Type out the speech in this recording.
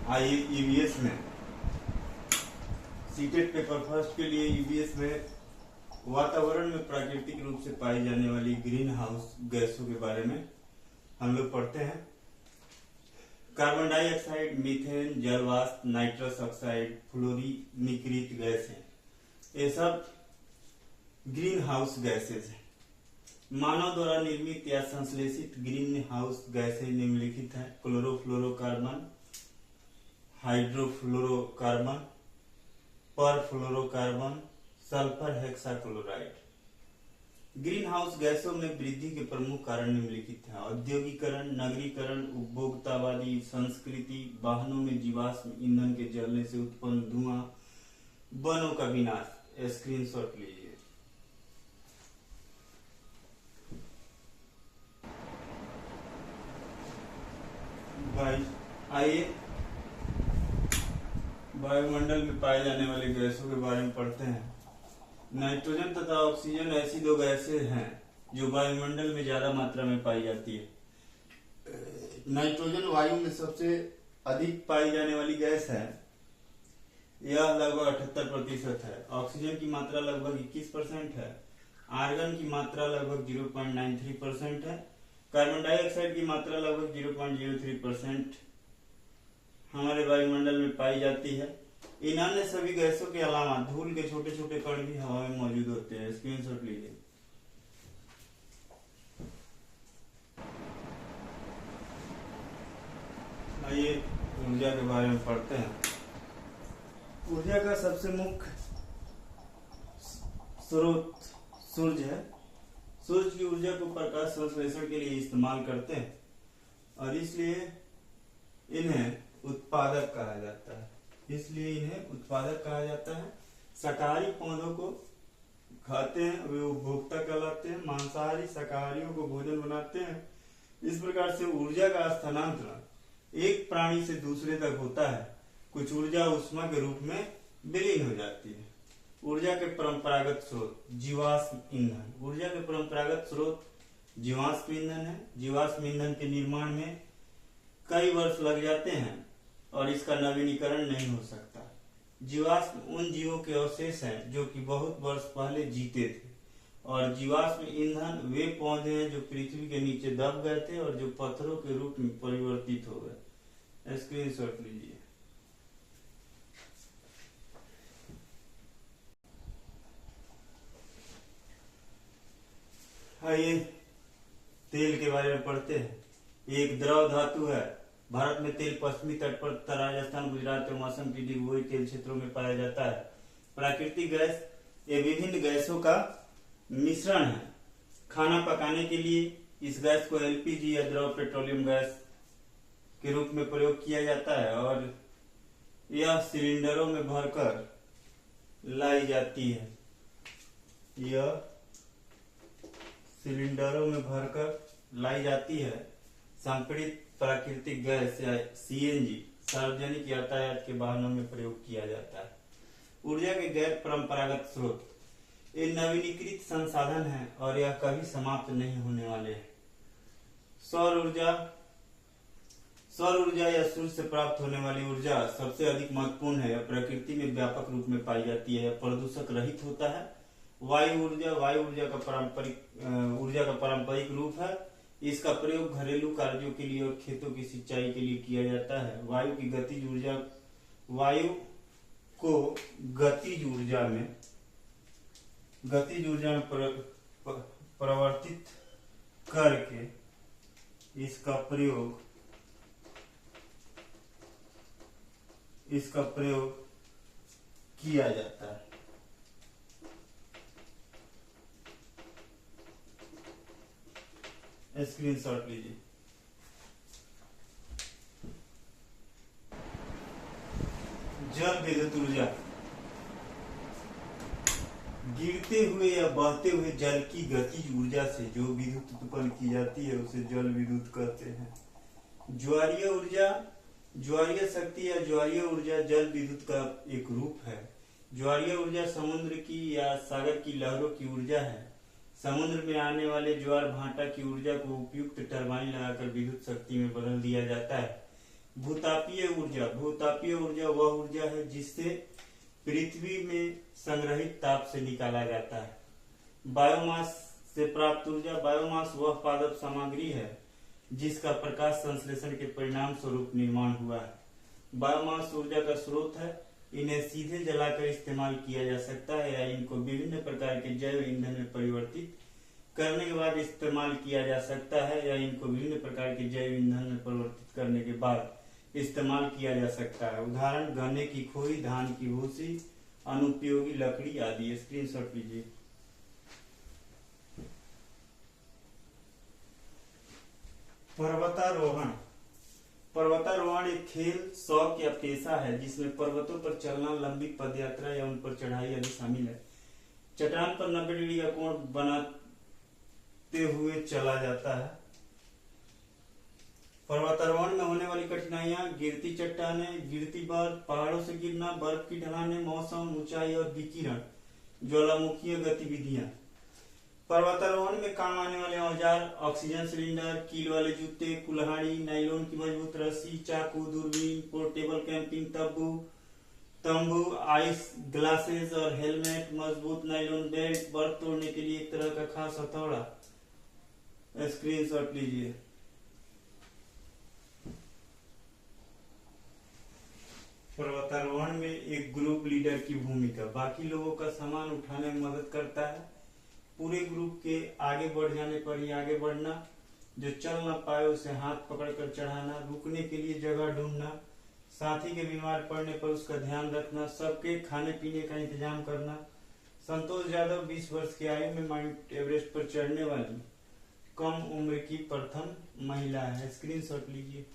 आइए ईवीएस में seated paper first के लिए ईवीएस में वातावरण में प्राकृतिक रूप से पाई जाने वाली ग्रीन हाउस गैसों के बारे में हम लोग पढ़ते हैं। कार्बन डाइऑक्साइड, मीथेन, जलवाष्प, नाइट्रस ऑक्साइड, फ्लोरीनीकृत गैस है, ये सब ग्रीन हाउस गैसेज है। मानव द्वारा निर्मित या संश्लेषित ग्रीन हाउस गैसेज निम्नलिखित है: chlorofluorocarbon, hydrofluorocarbon, perfluorocarbon, sulphur hexachloride. Green house गैसों में वृद्धि के प्रमुख कारण निम्नलिखित हैं: औद्योगिकरण, नगरीकरण, उपभोक्तावादी संस्कृति, वाहनों में जीवाश्म ईंधन के जलने से उत्पन्न धुआं, वनों का विनाश। स्क्रीनशॉट लीजिए। आइए वायुमंडल में पाए जाने वाले गैसों के बारे में पढ़ते हैं। नाइट्रोजन तथा ऑक्सीजन ऐसी दो गैसें हैं जो वायुमंडल में ज्यादा मात्रा में पाई जाती है। नाइट्रोजन वायु में सबसे अधिक पाई जाने वाली गैस है, यह लगभग 78% है। ऑक्सीजन की मात्रा लगभग 21% है। आर्गन की मात्रा लगभग 0.93% है। कार्बन डाइऑक्साइड की मात्रा लगभग 0.03% हमारे वायुमंडल में पाई जाती है। इन अन्य सभी गैसों के अलावा धूल के छोटे छोटे कण भी हवा में मौजूद होते हैं। स्क्रीनशॉट लीजिए। आइए ऊर्जा के बारे में पढ़ते हैं। ऊर्जा का सबसे मुख्य स्रोत सूर्य है। सूर्य की ऊर्जा को प्रकाश संश्लेषण के लिए इस्तेमाल करते हैं और इसलिए इन्हें उत्पादक कहा जाता है। शाकाहारी पौधों को खाते हैं, वे उपभोक्ता कहलाते हैं। मांसाहारी शाकाहारियों को भोजन बनाते हैं। इस प्रकार से ऊर्जा का स्थानांतरण एक प्राणी से दूसरे तक होता है। कुछ ऊर्जा ऊष्मा के रूप में विलीन हो जाती है। ऊर्जा के परंपरागत स्रोत जीवाश्म ईंधन। ऊर्जा के परंपरागत स्रोत जीवाश्म ईंधन है। जीवाश्म ईंधन के निर्माण में कई वर्ष लग जाते हैं और इसका नवीनीकरण नहीं हो सकता। जीवाश्म उन जीवों के अवशेष हैं जो कि बहुत वर्ष पहले जीते थे, और जीवाश्म ईंधन वे पौधे हैं जो पृथ्वी के नीचे दब गए थे और जो पत्थरों के रूप में परिवर्तित हो गए। स्क्रीनशॉट लीजिए। आइए तेल के बारे में पढ़ते हैं। एक द्रव धातु है। भारत में तेल पश्चिमी तट पर तथा राजस्थान, गुजरात और मौसम की डिगबोई तेल क्षेत्रों में पाया जाता है। प्राकृतिक गैस ये विभिन्न गैसों का मिश्रण है। खाना पकाने के लिए इस गैस को एलपीजी या द्रव पेट्रोलियम गैस के रूप में प्रयोग किया जाता है और यह सिलेंडरों में भरकर लाई जाती है। यह सिलेंडरों में भरकर लाई जाती है। संपीड़ित प्राकृतिक गैस या सीएनजी सार्वजनिक यातायात के वाहनों में प्रयोग किया जाता है। ऊर्जा के गैर परंपरागत स्रोत ये नवीनीकृत संसाधन हैं और यह कभी समाप्त नहीं होने वाले हैं। सौर ऊर्जा या सूर्य से प्राप्त होने वाली ऊर्जा सबसे अधिक महत्वपूर्ण है। यह प्रकृति में व्यापक रूप में पाई जाती है। प्रदूषक रहित होता है। वायु ऊर्जा का पारंपरिक रूप है। इसका प्रयोग घरेलू कार्यों के लिए और खेतों की सिंचाई के लिए किया जाता है। वायु को गतिज ऊर्जा में परिवर्तित करके इसका प्रयोग किया जाता है। स्क्रीनशॉट लीजिए। जल विद्युत ऊर्जा गिरते हुए या बहते हुए जल की गतिज ऊर्जा से जो विद्युत उत्पन्न की जाती है उसे जल विद्युत कहते हैं। ज्वारीय शक्ति या ज्वारीय ऊर्जा जल विद्युत का एक रूप है। ज्वारीय ऊर्जा समुद्र की या सागर की लहरों की ऊर्जा है। समुद्र में आने वाले ज्वार भाटा की ऊर्जा को उपयुक्त टरबाइन लगाकर विद्युत शक्ति में बदल दिया जाता है। भूतापीय ऊर्जा वह ऊर्जा है जिससे पृथ्वी में संग्रहित ताप से निकाला जाता है। बायोमास से प्राप्त ऊर्जा, बायोमास वह पादप सामग्री है जिसका प्रकाश संश्लेषण के परिणाम स्वरूप निर्माण हुआ है। बायोमास ऊर्जा का स्रोत है। इन्हें सीधे जलाकर इस्तेमाल किया जा सकता है या इनको विभिन्न प्रकार के जैव ईंधन में परिवर्तित करने के बाद इस्तेमाल किया जा सकता है या इनको विभिन्न प्रकार के जैव ईंधन में परिवर्तित करने के बाद इस्तेमाल किया जा सकता है। उदाहरण गन्ने की खोई, धान की भूसी, अनुपयोगी लकड़ी आदि। स्क्रीनशॉट लीजिए। पर्वतारोहण। पर्वतारोहण एक खेल, शौक या पेशा है जिसमें पर्वतों पर चलना, लंबी पदयात्रा या उन पर चढ़ाई आदि शामिल है। चट्टान पर 90 डिग्री का कोण बनाते हुए चला जाता है। पर्वतारोहण में होने वाली कठिनाइयां: गिरती चट्टानें, गिरती बर्फ, पहाड़ों से गिरना, बर्फ की ढलानें, मौसम, ऊंचाई और विकिरण, ज्वालामुखीय गतिविधियां। पर्वतारोहण में काम आने वाले औजार: ऑक्सीजन सिलेंडर, कील वाले जूते, कुल्हाड़ी, नायलॉन की मजबूत रस्सी, चाकू, दूरबीन, पोर्टेबल कैंपिंग तंबू, आइस ग्लासेस और हेलमेट, मजबूत नायलॉन बेल्ट, बर्फ तोड़ने के लिए एक तरह का खास हथौड़ा। स्क्रीनशॉट लीजिए। पर्वतारोहण में एक ग्रुप लीडर की भूमिका, बाकी लोगों का सामान उठाने में मदद करता है। पूरे ग्रुप के आगे बढ़ जाने पर ही आगे बढ़ना, जो चल ना पाए उसे हाथ पकड़कर चढ़ाना, रुकने के लिए जगह ढूंढना, साथी के बीमार पड़ने पर उसका ध्यान रखना, सबके खाने पीने का इंतजाम करना। संतोष यादव 20 वर्ष की आयु में माउंट एवरेस्ट पर चढ़ने वाली कम उम्र की प्रथम महिला है। स्क्रीनशॉट लीजिए।